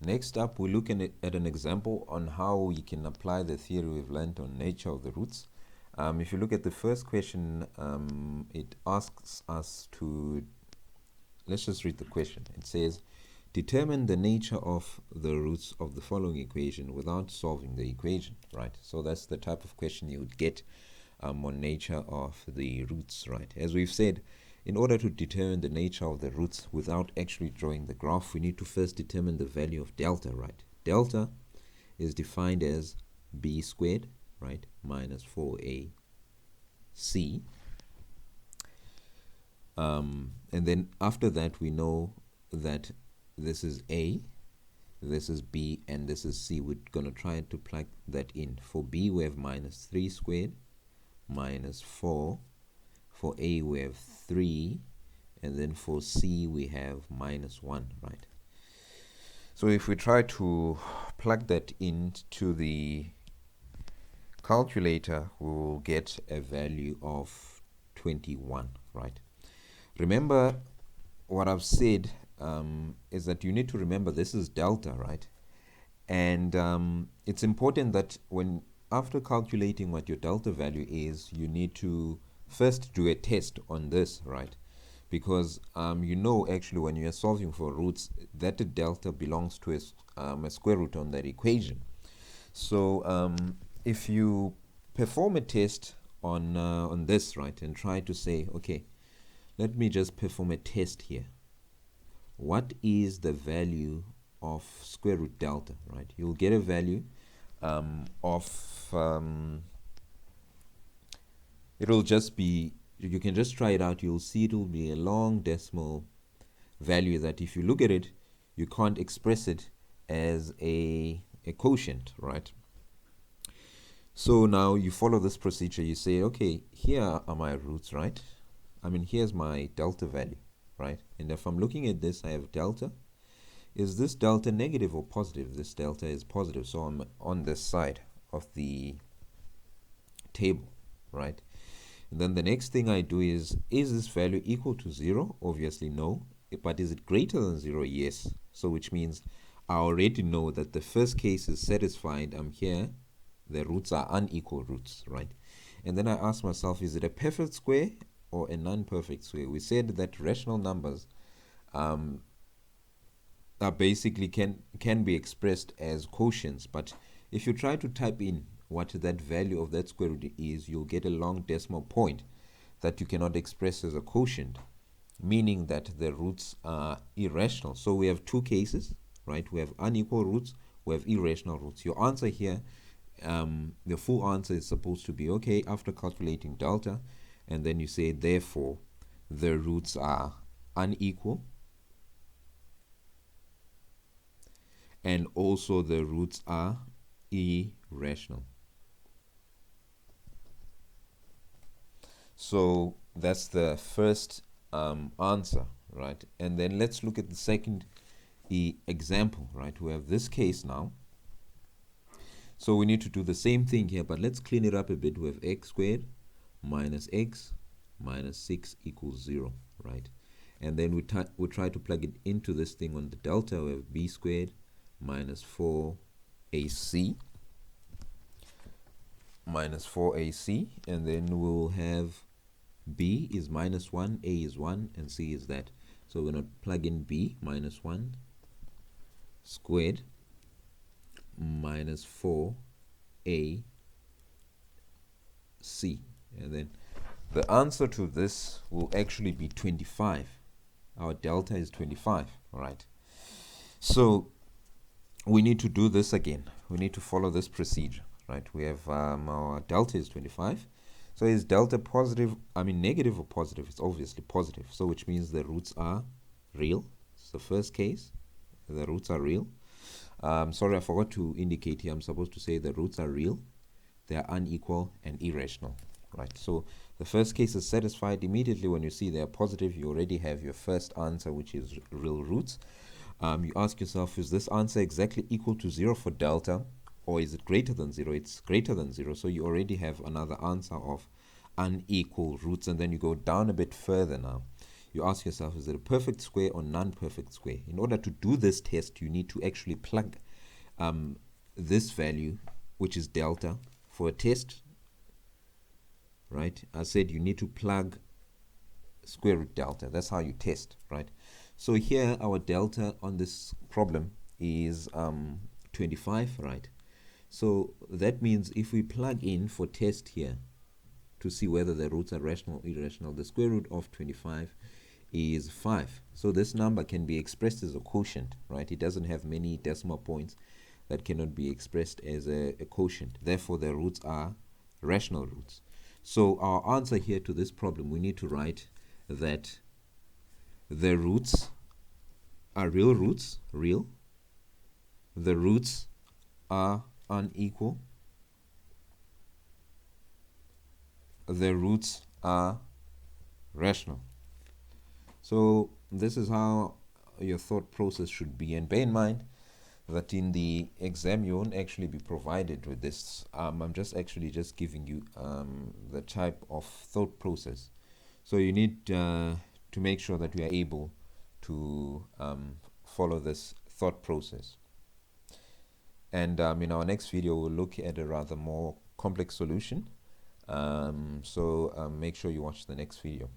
Next up, we're looking at an example on how you can apply the theory we've learned on nature of the roots. If you look at the first question, it asks us to, let's just read the question. It says, determine the nature of the roots of the following equation without solving the equation, right? So that's the type of question you would get on nature of the roots, right? As we've said, in order to determine the nature of the roots without actually drawing the graph, we need to first determine the value of delta, right? Delta is defined as b squared, right, minus 4ac. And then after that, we know that this is a, this is b, and this is c. We're going to try to plug that in. For b, we have minus 3 squared, minus 4. For a, we have 3, and then for c, we have minus 1, right? So if we try to plug that into the calculator, we will get a value of 21, right? Remember, what I've said is that you need to remember this is delta, right? And it's important that after calculating what your delta value is, you need to first do a test on this, right? Because you know, actually, when you're solving for roots, that the delta belongs to a square root on that equation. So if you perform a test on this, right, and try to say, okay, let me just perform a test here. What is the value of square root delta, right? You'll get a value it'll just be, you can just try it out, you'll see it'll be a long decimal value that if you look at it, you can't express it as a quotient, right? So now you follow this procedure. You say, okay, here are my roots, right? I mean, here's my delta value, right? And if I'm looking at this, I have delta. Is this delta negative or positive? This delta is positive, so I'm on this side of the table, right? And then the next thing I do is this value equal to 0? Obviously no. But is it greater than 0? Yes. So which means I already know that the first case is satisfied. I'm here. The roots are unequal roots, right? And then I ask myself, is it a perfect square or a non-perfect square? We said that rational numbers are basically can be expressed as quotients, but if you try to type in what that value of that square root is, you'll get a long decimal point that you cannot express as a quotient, meaning that the roots are irrational. So we have two cases, right? We have unequal roots, we have irrational roots. Your answer here, the full answer is supposed to be, okay, after calculating delta, and then you say, therefore, the roots are unequal, and also the roots are irrational. So that's the first answer, right? And then let's look at the second example, right? We have this case now. So we need to do the same thing here, but let's clean it up a bit. We have x squared minus x minus 6 equals 0, right? And then we try to plug it into this thing on the delta. We have b squared minus 4ac minus 4ac, and then we'll have b is minus 1, a is 1, and c is that. So we're going to plug in b minus 1 squared minus 4ac, and then the answer to this will actually be 25. Our delta is 25, right? So we need to do this again. We need to follow this procedure, right? We have our delta is 25. So is delta positive, negative or positive? It's obviously positive. So which means the roots are real. It's the first case. The roots are real. Sorry, I forgot to indicate here. I'm supposed to say the roots are real. They are unequal and irrational, right? So the first case is satisfied. Immediately when you see they are positive, you already have your first answer, which is real roots. You ask yourself, is this answer exactly equal to 0 for delta, or is it greater than 0? It's greater than 0, so you already have another answer of unequal roots. And then you go down a bit further now. you ask yourself, is it a perfect square or non-perfect square? In order to do this test, you need to actually plug this value, which is delta, for a test, right? I said you need to plug square root delta. That's how you test, right? So here our delta on this problem is 25, right? So that means if we plug in for test here to see whether the roots are rational or irrational, the square root of 25 is 5. So this number can be expressed as a quotient, right? It doesn't have many decimal points that cannot be expressed as a quotient. Therefore, the roots are rational roots. So our answer here to this problem, we need to write that the roots are real roots, real. The roots are unequal. The roots are rational. So this is how your thought process should be. And bear in mind that in the exam you won't actually be provided with this. I'm just giving you the type of thought process. So you need to make sure that you are able to follow this thought process. And in our next video, we'll look at a rather more complex solution. So make sure you watch the next video.